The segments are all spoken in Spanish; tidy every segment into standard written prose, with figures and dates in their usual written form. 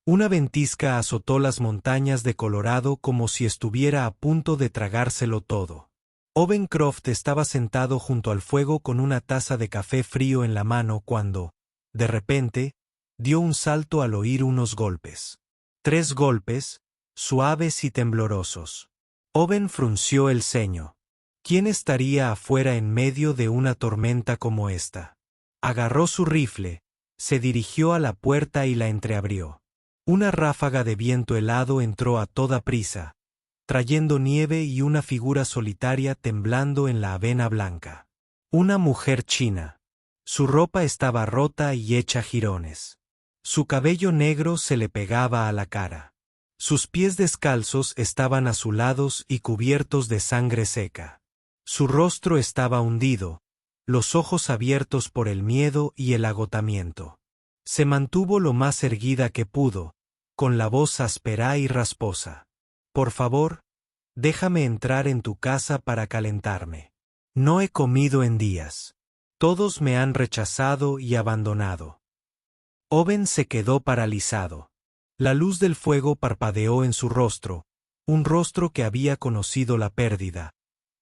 Una ventisca azotó las montañas de Colorado como si estuviera a punto de tragárselo todo. Owen Croft estaba sentado junto al fuego con una taza de café frío en la mano cuando, de repente, dio un salto al oír unos golpes. 3 golpes, suaves y temblorosos. Owen frunció el ceño. ¿Quién estaría afuera en medio de una tormenta como esta? Agarró su rifle, se dirigió a la puerta y la entreabrió. Una ráfaga de viento helado entró a toda prisa, trayendo nieve y una figura solitaria temblando en la avena blanca. Una mujer china. Su ropa estaba rota y hecha jirones. Su cabello negro se le pegaba a la cara. Sus pies descalzos estaban azulados y cubiertos de sangre seca. Su rostro estaba hundido, los ojos abiertos por el miedo y el agotamiento. Se mantuvo lo más erguida que pudo, con la voz áspera y rasposa. Por favor, déjame entrar en tu casa para calentarme. No he comido en días. Todos me han rechazado y abandonado. Owen se quedó paralizado. La luz del fuego parpadeó en su rostro, un rostro que había conocido la pérdida,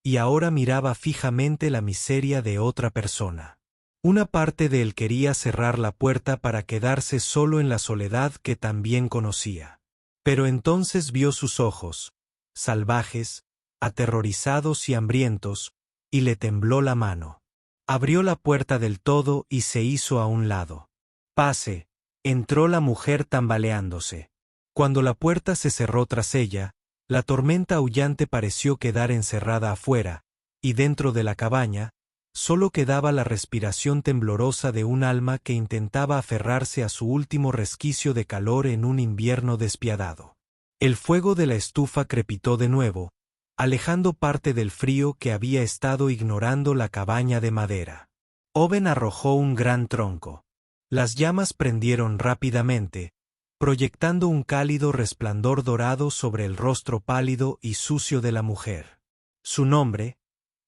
y ahora miraba fijamente la miseria de otra persona. Una parte de él quería cerrar la puerta para quedarse solo en la soledad que también conocía. Pero entonces vio sus ojos, salvajes, aterrorizados y hambrientos, y le tembló la mano. Abrió la puerta del todo y se hizo a un lado. Pase, entró la mujer tambaleándose. Cuando la puerta se cerró tras ella, la tormenta aullante pareció quedar encerrada afuera, y dentro de la cabaña, solo quedaba la respiración temblorosa de un alma que intentaba aferrarse a su último resquicio de calor en un invierno despiadado. El fuego de la estufa crepitó de nuevo, alejando parte del frío que había estado ignorando la cabaña de madera. Owen arrojó un gran tronco. Las llamas prendieron rápidamente, proyectando un cálido resplandor dorado sobre el rostro pálido y sucio de la mujer. Su nombre,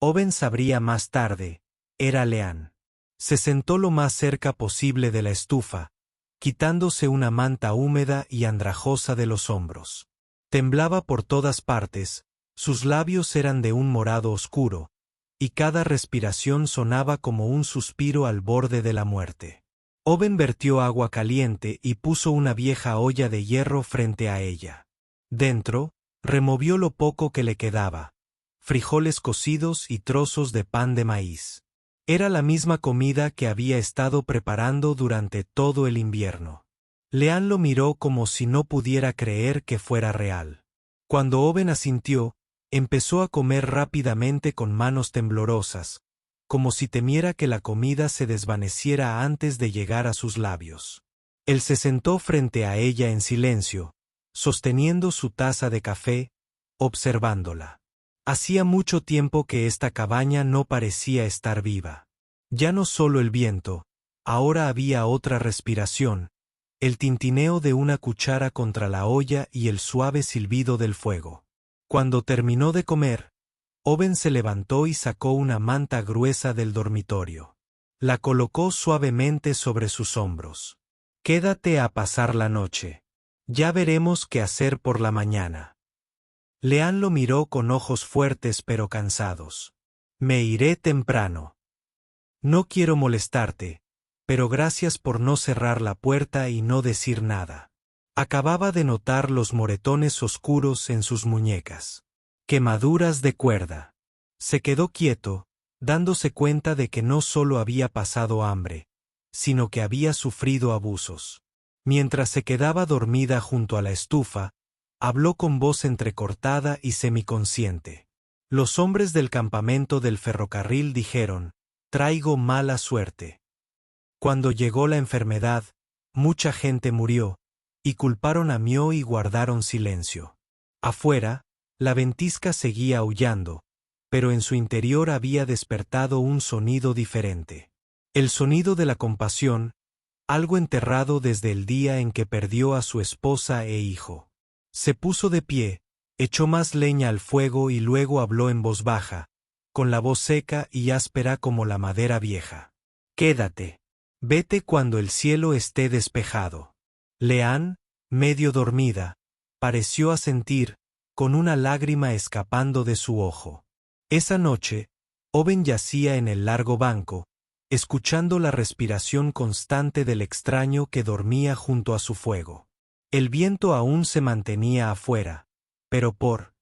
Owen sabría más tarde, era Leanne. Se sentó lo más cerca posible de la estufa, quitándose una manta húmeda y andrajosa de los hombros. Temblaba por todas partes, sus labios eran de un morado oscuro, y cada respiración sonaba como un suspiro al borde de la muerte. Owen vertió agua caliente y puso una vieja olla de hierro frente a ella. Dentro, removió lo poco que le quedaba, frijoles cocidos y trozos de pan de maíz. Era la misma comida que había estado preparando durante todo el invierno. Leanne lo miró como si no pudiera creer que fuera real. Cuando Owen asintió, empezó a comer rápidamente con manos temblorosas, como si temiera que la comida se desvaneciera antes de llegar a sus labios. Él se sentó frente a ella en silencio, sosteniendo su taza de café, observándola. Hacía mucho tiempo que esta cabaña no parecía estar viva. Ya no solo el viento, ahora había otra respiración, el tintineo de una cuchara contra la olla y el suave silbido del fuego. Cuando terminó de comer, Owen se levantó y sacó una manta gruesa del dormitorio. La colocó suavemente sobre sus hombros. «Quédate a pasar la noche. Ya veremos qué hacer por la mañana». Leanne lo miró con ojos fuertes pero cansados. «Me iré temprano. No quiero molestarte, pero gracias por no cerrar la puerta y no decir nada». Acababa de notar los moretones oscuros en sus muñecas. Quemaduras de cuerda. Se quedó quieto, dándose cuenta de que no solo había pasado hambre, sino que había sufrido abusos. Mientras se quedaba dormida junto a la estufa, habló con voz entrecortada y semiconsciente. Los hombres del campamento del ferrocarril dijeron, «Traigo mala suerte». Cuando llegó la enfermedad, mucha gente murió, y culparon a Mio y guardaron silencio. Afuera, la ventisca seguía aullando, pero en su interior había despertado un sonido diferente. El sonido de la compasión, algo enterrado desde el día en que perdió a su esposa e hijo. Se puso de pie, echó más leña al fuego y luego habló en voz baja, con la voz seca y áspera como la madera vieja. «Quédate. Vete cuando el cielo esté despejado». Leanne, medio dormida, pareció asentir, con una lágrima escapando de su ojo. Esa noche, Owen yacía en el largo banco, escuchando la respiración constante del extraño que dormía junto a su fuego. El viento aún se mantenía afuera, pero por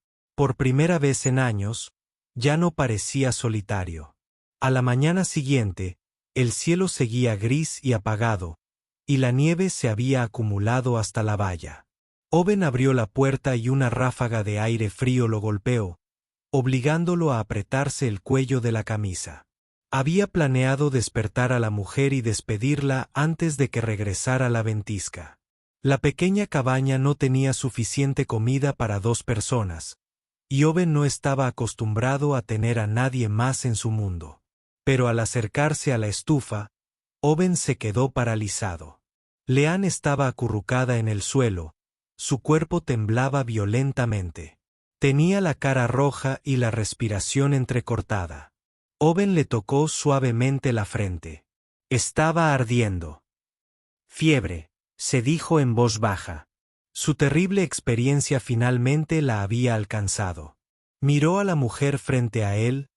primera vez en años, ya no parecía solitario. A la mañana siguiente, el cielo seguía gris y apagado, y la nieve se había acumulado hasta la valla. Owen abrió la puerta y una ráfaga de aire frío lo golpeó, obligándolo a apretarse el cuello de la camisa. Había planeado despertar a la mujer y despedirla antes de que regresara la ventisca. La pequeña cabaña no tenía suficiente comida para 2 personas, y Owen no estaba acostumbrado a tener a nadie más en su mundo. Pero al acercarse a la estufa, Owen se quedó paralizado. Leanne estaba acurrucada en el suelo, su cuerpo temblaba violentamente. Tenía la cara roja y la respiración entrecortada. Owen le tocó suavemente la frente. Estaba ardiendo. Fiebre, se dijo en voz baja. Su terrible experiencia finalmente la había alcanzado. Miró a la mujer frente a él,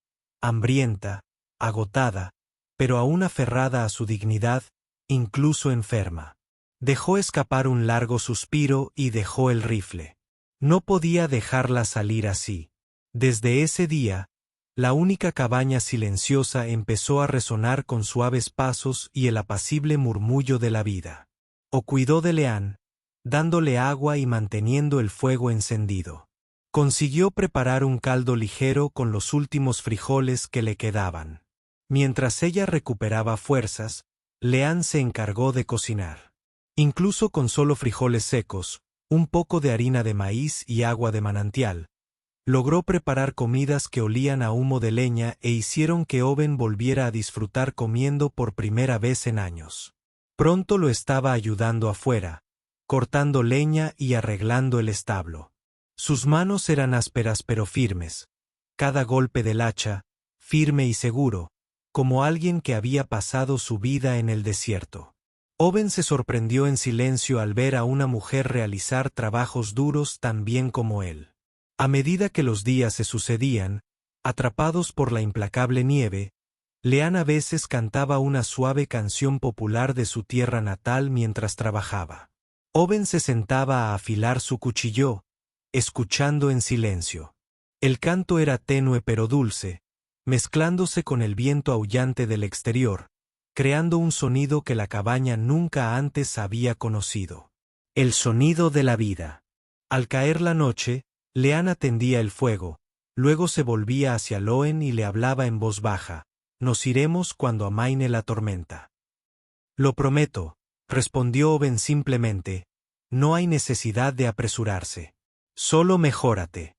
hambrienta, agotada, pero aún aferrada a su dignidad, incluso enferma. Dejó escapar un largo suspiro y dejó el rifle. No podía dejarla salir así. Desde ese día, la única cabaña silenciosa empezó a resonar con suaves pasos y el apacible murmullo de la vida. O cuidó de Leanne, dándole agua y manteniendo el fuego encendido. Consiguió preparar un caldo ligero con los últimos frijoles que le quedaban. Mientras ella recuperaba fuerzas, Leanne se encargó de cocinar. Incluso con solo frijoles secos, un poco de harina de maíz y agua de manantial, logró preparar comidas que olían a humo de leña e hicieron que Owen volviera a disfrutar comiendo por primera vez en años. Pronto lo estaba ayudando afuera, cortando leña y arreglando el establo. Sus manos eran ásperas pero firmes, cada golpe del hacha, firme y seguro, como alguien que había pasado su vida en el desierto. Owen se sorprendió en silencio al ver a una mujer realizar trabajos duros tan bien como él. A medida que los días se sucedían, atrapados por la implacable nieve, Leanne a veces cantaba una suave canción popular de su tierra natal mientras trabajaba. Owen se sentaba a afilar su cuchillo, escuchando en silencio. El canto era tenue pero dulce, mezclándose con el viento aullante del exterior, creando un sonido que la cabaña nunca antes había conocido. El sonido de la vida. Al caer la noche, Leanne atendía el fuego, luego se volvía hacia Owen y le hablaba en voz baja: «Nos iremos cuando amaine la tormenta». «Lo prometo», respondió Owen simplemente, «no hay necesidad de apresurarse. Solo mejórate».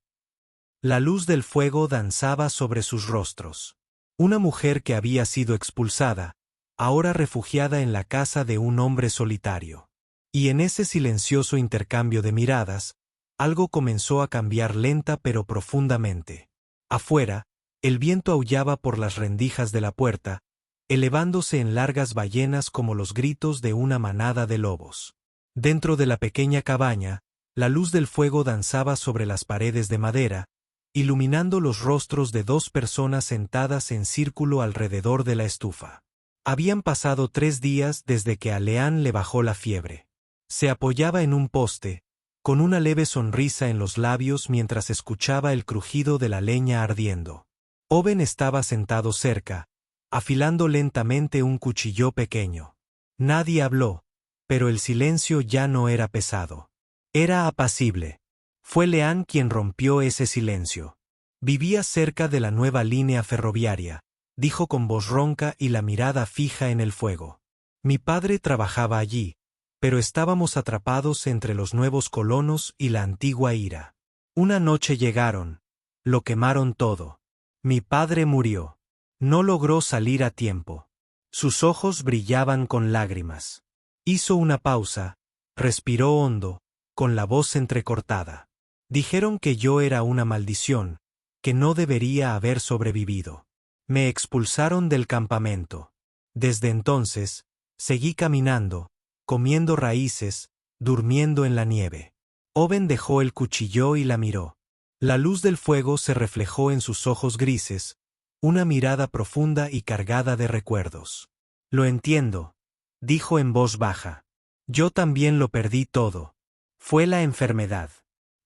La luz del fuego danzaba sobre sus rostros. Una mujer que había sido expulsada, ahora refugiada en la casa de un hombre solitario. Y en ese silencioso intercambio de miradas, algo comenzó a cambiar lenta pero profundamente. Afuera, el viento aullaba por las rendijas de la puerta, elevándose en largas ballenas como los gritos de una manada de lobos. Dentro de la pequeña cabaña, la luz del fuego danzaba sobre las paredes de madera, iluminando los rostros de 2 personas sentadas en círculo alrededor de la estufa. Habían pasado 3 días desde que a Leanne le bajó la fiebre. Se apoyaba en un poste, con una leve sonrisa en los labios mientras escuchaba el crujido de la leña ardiendo. Owen estaba sentado cerca, afilando lentamente un cuchillo pequeño. Nadie habló, pero el silencio ya no era pesado. Era apacible. Fue Leanne quien rompió ese silencio. «Vivía cerca de la nueva línea ferroviaria», dijo con voz ronca y la mirada fija en el fuego. «Mi padre trabajaba allí, pero estábamos atrapados entre los nuevos colonos y la antigua ira. Una noche llegaron, lo quemaron todo. Mi padre murió. No logró salir a tiempo. Sus ojos brillaban con lágrimas. Hizo una pausa, respiró hondo, con la voz entrecortada. Dijeron que yo era una maldición, que no debería haber sobrevivido. Me expulsaron del campamento. Desde entonces, seguí caminando, comiendo raíces, durmiendo en la nieve. Owen dejó el cuchillo y la miró. La luz del fuego se reflejó en sus ojos grises, una mirada profunda y cargada de recuerdos. Lo entiendo, dijo en voz baja. Yo también lo perdí todo. Fue la enfermedad.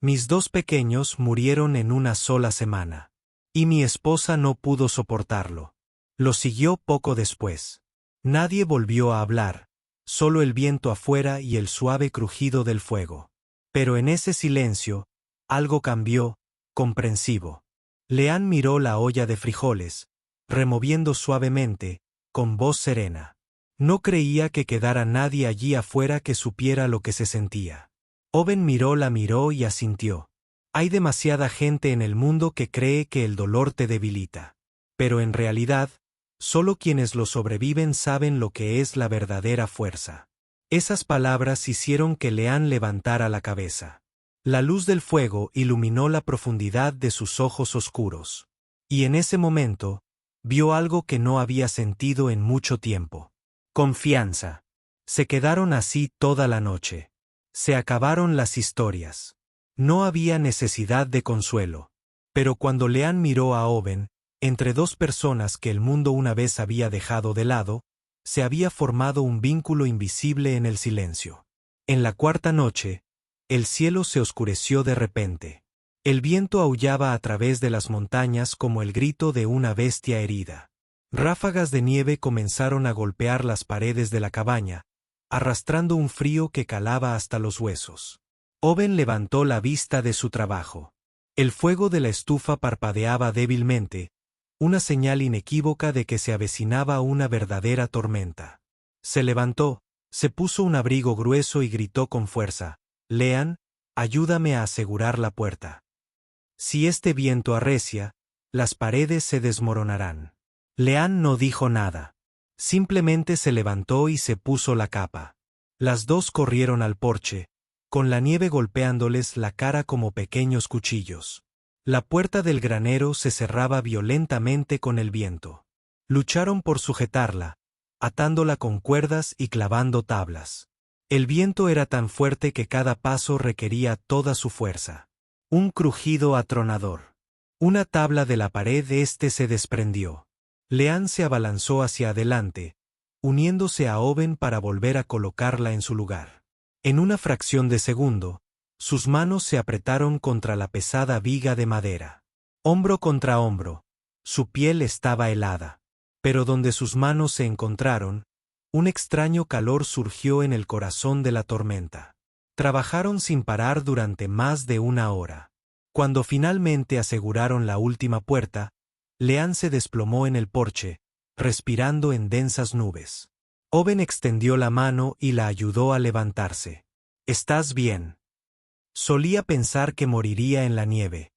Mis 2 pequeños murieron en una sola semana. Y mi esposa no pudo soportarlo. Lo siguió poco después. Nadie volvió a hablar, solo el viento afuera y el suave crujido del fuego. Pero en ese silencio, algo cambió, comprensivo. Leanne miró la olla de frijoles, removiendo suavemente, con voz serena. No creía que quedara nadie allí afuera que supiera lo que se sentía. Owen la miró y asintió. Hay demasiada gente en el mundo que cree que el dolor te debilita. Pero en realidad, solo quienes lo sobreviven saben lo que es la verdadera fuerza. Esas palabras hicieron que Leanne levantara la cabeza. La luz del fuego iluminó la profundidad de sus ojos oscuros. Y en ese momento, vio algo que no había sentido en mucho tiempo. Confianza. Se quedaron así toda la noche. Se acabaron las historias. No había necesidad de consuelo. Pero cuando Leanne miró a Owen, entre 2 personas que el mundo una vez había dejado de lado, se había formado un vínculo invisible en el silencio. En la 4ª noche, el cielo se oscureció de repente. El viento aullaba a través de las montañas como el grito de una bestia herida. Ráfagas de nieve comenzaron a golpear las paredes de la cabaña, arrastrando un frío que calaba hasta los huesos. Owen levantó la vista de su trabajo. El fuego de la estufa parpadeaba débilmente, una señal inequívoca de que se avecinaba una verdadera tormenta. Se levantó, se puso un abrigo grueso y gritó con fuerza: «Leanne, ayúdame a asegurar la puerta. Si este viento arrecia, las paredes se desmoronarán». Leanne no dijo nada. Simplemente se levantó y se puso la capa. Las 2 corrieron al porche, con la nieve golpeándoles la cara como pequeños cuchillos. La puerta del granero se cerraba violentamente con el viento. Lucharon por sujetarla, atándola con cuerdas y clavando tablas. El viento era tan fuerte que cada paso requería toda su fuerza. Un crujido atronador. Una tabla de la pared se desprendió. Leanne se abalanzó hacia adelante, uniéndose a Owen para volver a colocarla en su lugar. En una fracción de segundo, sus manos se apretaron contra la pesada viga de madera. Hombro contra hombro, su piel estaba helada. Pero donde sus manos se encontraron, un extraño calor surgió en el corazón de la tormenta. Trabajaron sin parar durante más de 1 hora. Cuando finalmente aseguraron la última puerta, Leanne se desplomó en el porche, respirando en densas nubes. Owen extendió la mano y la ayudó a levantarse. «¿Estás bien?» «Solía pensar que moriría en la nieve»,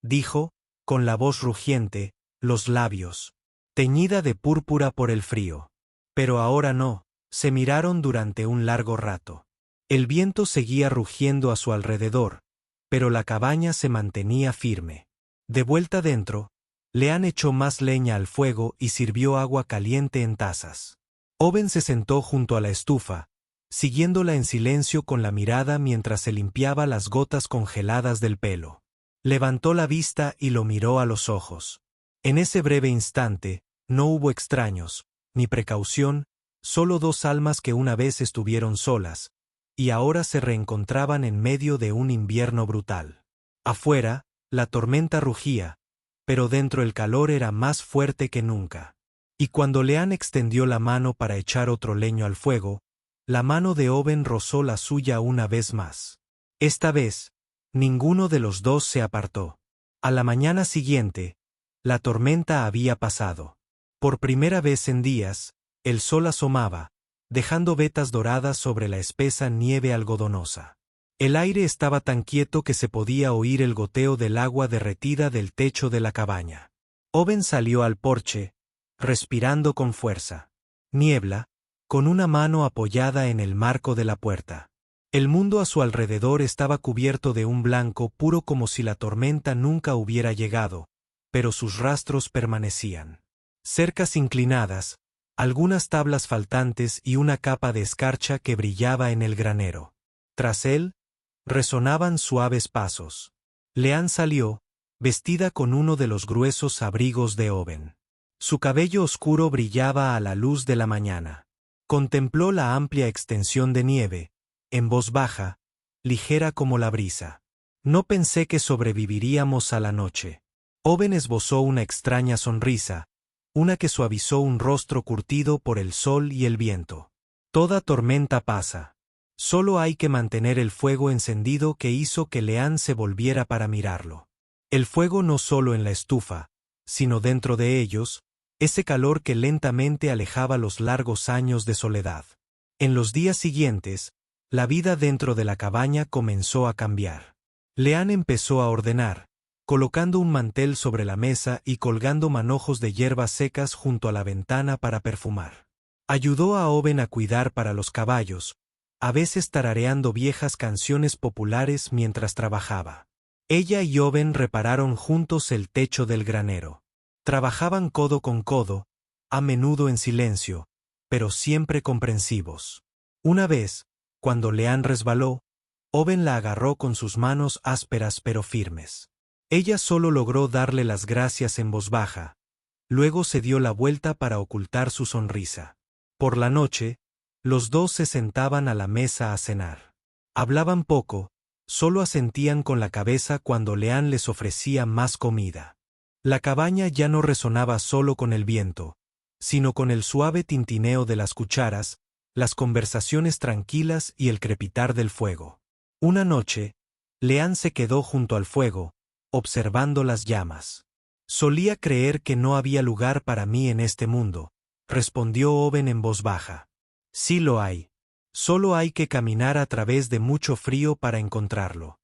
dijo, con la voz rugiente, los labios teñida de púrpura por el frío. Pero ahora no. Se miraron durante un largo rato. El viento seguía rugiendo a su alrededor, pero la cabaña se mantenía firme. De vuelta dentro, Leanne echó más leña al fuego y sirvió agua caliente en tazas. Owen se sentó junto a la estufa, siguiéndola en silencio con la mirada mientras se limpiaba las gotas congeladas del pelo. Levantó la vista y lo miró a los ojos. En ese breve instante, no hubo extraños, ni precaución, solo 2 almas que una vez estuvieron solas, y ahora se reencontraban en medio de un invierno brutal. Afuera, la tormenta rugía, pero dentro el calor era más fuerte que nunca. Y cuando Leanne extendió la mano para echar otro leño al fuego, la mano de Owen rozó la suya una vez más. Esta vez, ninguno de los 2 se apartó. A la mañana siguiente, la tormenta había pasado. Por primera vez en días, el sol asomaba, dejando vetas doradas sobre la espesa nieve algodonosa. El aire estaba tan quieto que se podía oír el goteo del agua derretida del techo de la cabaña. Owen salió al porche, respirando con fuerza. Niebla, con una mano apoyada en el marco de la puerta. El mundo a su alrededor estaba cubierto de un blanco puro como si la tormenta nunca hubiera llegado, pero sus rastros permanecían. Cercas inclinadas, algunas tablas faltantes y una capa de escarcha que brillaba en el granero. Tras él, resonaban suaves pasos. Leanne salió, vestida con uno de los gruesos abrigos de Owen. Su cabello oscuro brillaba a la luz de la mañana. Contempló la amplia extensión de nieve, en voz baja, ligera como la brisa. No pensé que sobreviviríamos a la noche. Owen esbozó una extraña sonrisa, una que suavizó un rostro curtido por el sol y el viento. Toda tormenta pasa. Solo hay que mantener el fuego encendido que hizo que Leanne se volviera para mirarlo. El fuego no solo en la estufa, sino dentro de ellos, ese calor que lentamente alejaba los largos años de soledad. En los días siguientes, la vida dentro de la cabaña comenzó a cambiar. Leanne empezó a ordenar, colocando un mantel sobre la mesa y colgando manojos de hierbas secas junto a la ventana para perfumar. Ayudó a Owen a cuidar para los caballos, a veces tarareando viejas canciones populares mientras trabajaba. Ella y Owen repararon juntos el techo del granero. Trabajaban codo con codo, a menudo en silencio, pero siempre comprensivos. Una vez, cuando Leanne resbaló, Owen la agarró con sus manos ásperas pero firmes. Ella solo logró darle las gracias en voz baja, luego se dio la vuelta para ocultar su sonrisa. Por la noche, los dos se sentaban a la mesa a cenar. Hablaban poco, solo asentían con la cabeza cuando Leanne les ofrecía más comida. La cabaña ya no resonaba solo con el viento, sino con el suave tintineo de las cucharas, las conversaciones tranquilas y el crepitar del fuego. Una noche, Leanne se quedó junto al fuego, observando las llamas. Solía creer que no había lugar para mí en este mundo, respondió Owen en voz baja. Sí lo hay. Solo hay que caminar a través de mucho frío para encontrarlo.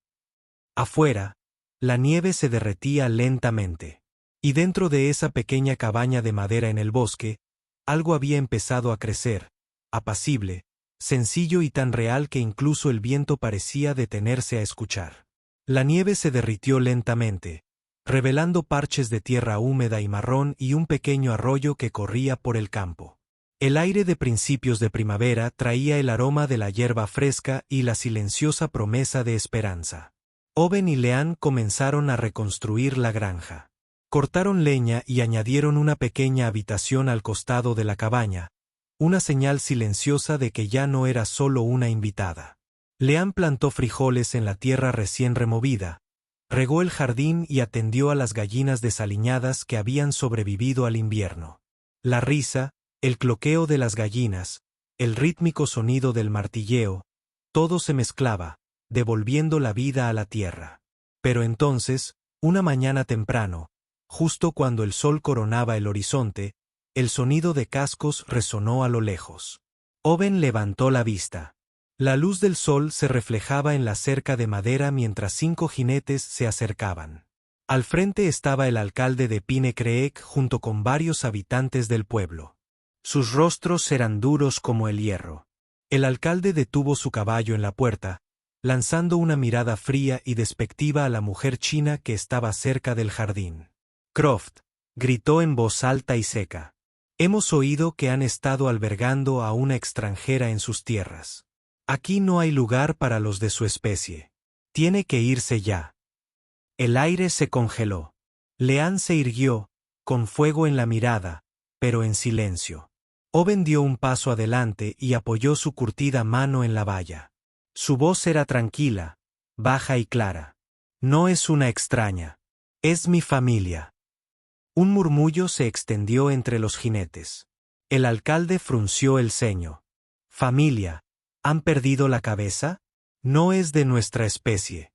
Afuera, la nieve se derretía lentamente. Y dentro de esa pequeña cabaña de madera en el bosque, algo había empezado a crecer, apacible, sencillo y tan real que incluso el viento parecía detenerse a escuchar. La nieve se derritió lentamente, revelando parches de tierra húmeda y marrón y un pequeño arroyo que corría por el campo. El aire de principios de primavera traía el aroma de la hierba fresca y la silenciosa promesa de esperanza. Owen y Leanne comenzaron a reconstruir la granja. Cortaron leña y añadieron una pequeña habitación al costado de la cabaña, una señal silenciosa de que ya no era solo una invitada. Leanne plantó frijoles en la tierra recién removida, regó el jardín y atendió a las gallinas desaliñadas que habían sobrevivido al invierno. La risa, el cloqueo de las gallinas, el rítmico sonido del martilleo, todo se mezclaba, devolviendo la vida a la tierra. Pero entonces, una mañana temprano, justo cuando el sol coronaba el horizonte, el sonido de cascos resonó a lo lejos. Owen levantó la vista. La luz del sol se reflejaba en la cerca de madera mientras 5 jinetes se acercaban. Al frente estaba el alcalde de Pine Creek junto con varios habitantes del pueblo. Sus rostros eran duros como el hierro. El alcalde detuvo su caballo en la puerta, lanzando una mirada fría y despectiva a la mujer china que estaba cerca del jardín. Croft, gritó en voz alta y seca. Hemos oído que han estado albergando a una extranjera en sus tierras. Aquí no hay lugar para los de su especie. Tiene que irse ya. El aire se congeló. Leanne se irguió, con fuego en la mirada, pero en silencio. Owen dio un paso adelante y apoyó su curtida mano en la valla. Su voz era tranquila, baja y clara. No es una extraña. Es mi familia. Un murmullo se extendió entre los jinetes. El alcalde frunció el ceño. Familia, ¿han perdido la cabeza? No es de nuestra especie.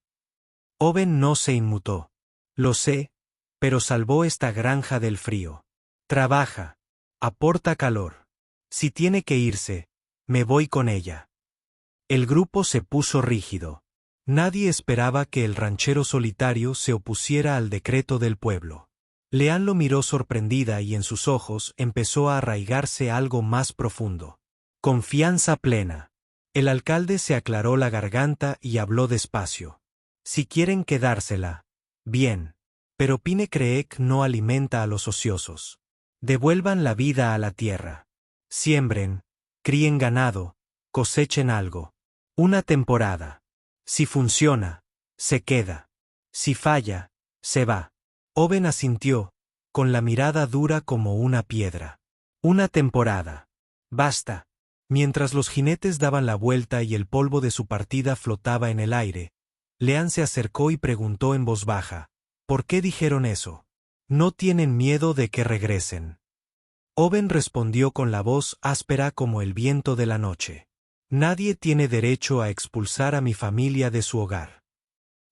Owen no se inmutó. Lo sé, pero salvó esta granja del frío. Trabaja, aporta calor. Si tiene que irse, me voy con ella. El grupo se puso rígido. Nadie esperaba que el ranchero solitario se opusiera al decreto del pueblo. Leanne lo miró sorprendida y en sus ojos empezó a arraigarse algo más profundo. Confianza plena. El alcalde se aclaró la garganta y habló despacio. Si quieren quedársela, bien. Pero Pine Creek no alimenta a los ociosos. Devuelvan la vida a la tierra. Siembren, críen ganado, cosechen algo. Una temporada. Si funciona, se queda. Si falla, se va. Owen asintió, con la mirada dura como una piedra. Una temporada. Basta. Mientras los jinetes daban la vuelta y el polvo de su partida flotaba en el aire, Leanne se acercó y preguntó en voz baja, ¿por qué dijeron eso? ¿No tienen miedo de que regresen? Owen respondió con la voz áspera como el viento de la noche. Nadie tiene derecho a expulsar a mi familia de su hogar.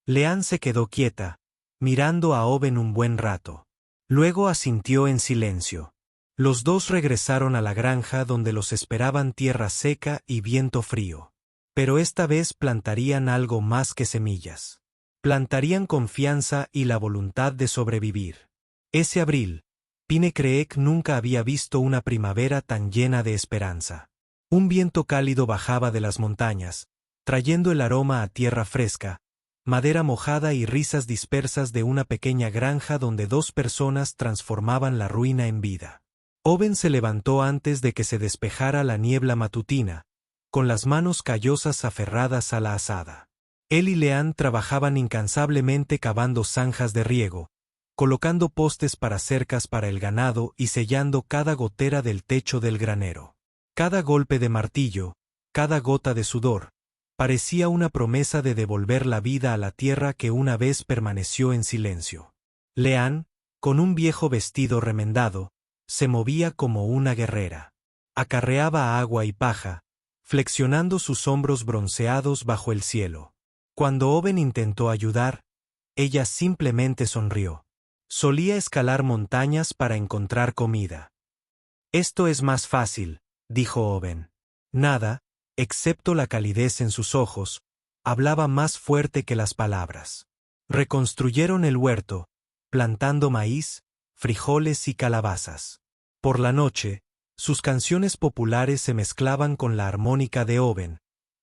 Leanne se quedó quieta, mirando a Owen un buen rato. Luego asintió en silencio. Los dos regresaron a la granja donde los esperaban tierra seca y viento frío. Pero esta vez plantarían algo más que semillas. Plantarían confianza y la voluntad de sobrevivir. Ese abril, Pine Creek nunca había visto una primavera tan llena de esperanza. Un viento cálido bajaba de las montañas, trayendo el aroma a tierra fresca, madera mojada y risas dispersas de una pequeña granja donde dos personas transformaban la ruina en vida. Owen se levantó antes de que se despejara la niebla matutina, con las manos callosas aferradas a la azada. Él y Leanne trabajaban incansablemente cavando zanjas de riego, colocando postes para cercas para el ganado y sellando cada gotera del techo del granero. Cada golpe de martillo, cada gota de sudor, parecía una promesa de devolver la vida a la tierra que una vez permaneció en silencio. Leanne, con un viejo vestido remendado, se movía como una guerrera. Acarreaba agua y paja, flexionando sus hombros bronceados bajo el cielo. Cuando Owen intentó ayudar, ella simplemente sonrió. Solía escalar montañas para encontrar comida. Esto es más fácil, dijo Owen. Nada, excepto la calidez en sus ojos, hablaba más fuerte que las palabras. Reconstruyeron el huerto, plantando maíz, frijoles y calabazas. Por la noche, sus canciones populares se mezclaban con la armónica de Owen,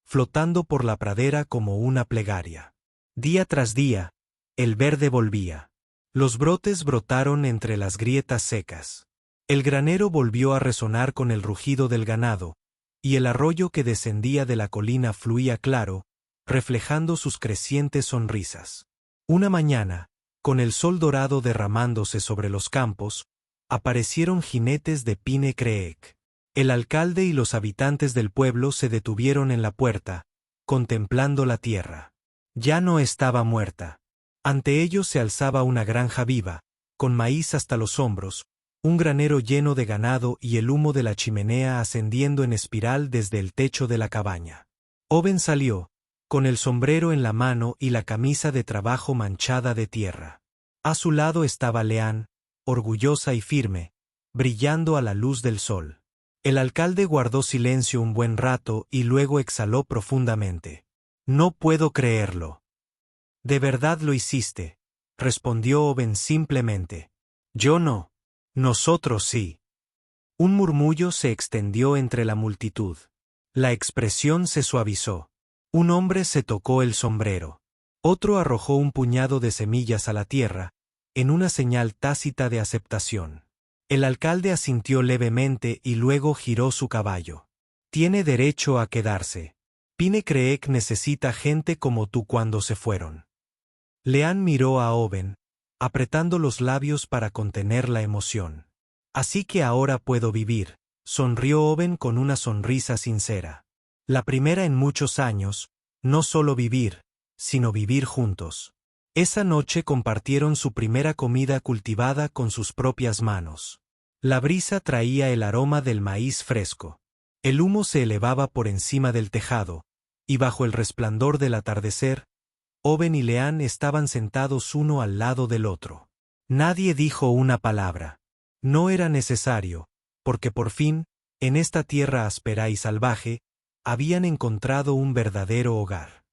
flotando por la pradera como una plegaria. Día tras día, el verde volvía. Los brotes brotaron entre las grietas secas. El granero volvió a resonar con el rugido del ganado, y el arroyo que descendía de la colina fluía claro, reflejando sus crecientes sonrisas. Una mañana, con el sol dorado derramándose sobre los campos, aparecieron jinetes de Pine Creek. El alcalde y los habitantes del pueblo se detuvieron en la puerta, contemplando la tierra. Ya no estaba muerta. Ante ellos se alzaba una granja viva, con maíz hasta los hombros, un granero lleno de ganado y el humo de la chimenea ascendiendo en espiral desde el techo de la cabaña. Owen salió, con el sombrero en la mano y la camisa de trabajo manchada de tierra. A su lado estaba Leanne, orgullosa y firme, brillando a la luz del sol. El alcalde guardó silencio un buen rato y luego exhaló profundamente. No puedo creerlo. ¿De verdad lo hiciste?, respondió Owen simplemente. Yo no. Nosotros sí. Un murmullo se extendió entre la multitud. La expresión se suavizó. Un hombre se tocó el sombrero. Otro arrojó un puñado de semillas a la tierra, en una señal tácita de aceptación. El alcalde asintió levemente y luego giró su caballo. Tiene derecho a quedarse. Pine Creek necesita gente como tú cuando se fueron. Leanne miró a Owen, apretando los labios para contener la emoción. Así que ahora puedo vivir, sonrió Owen con una sonrisa sincera. La primera en muchos años, no solo vivir, sino vivir juntos. Esa noche compartieron su primera comida cultivada con sus propias manos. La brisa traía el aroma del maíz fresco. El humo se elevaba por encima del tejado, y bajo el resplandor del atardecer, Owen y Leanne estaban sentados uno al lado del otro. Nadie dijo una palabra. No era necesario, porque por fin, en esta tierra áspera y salvaje, habían encontrado un verdadero hogar.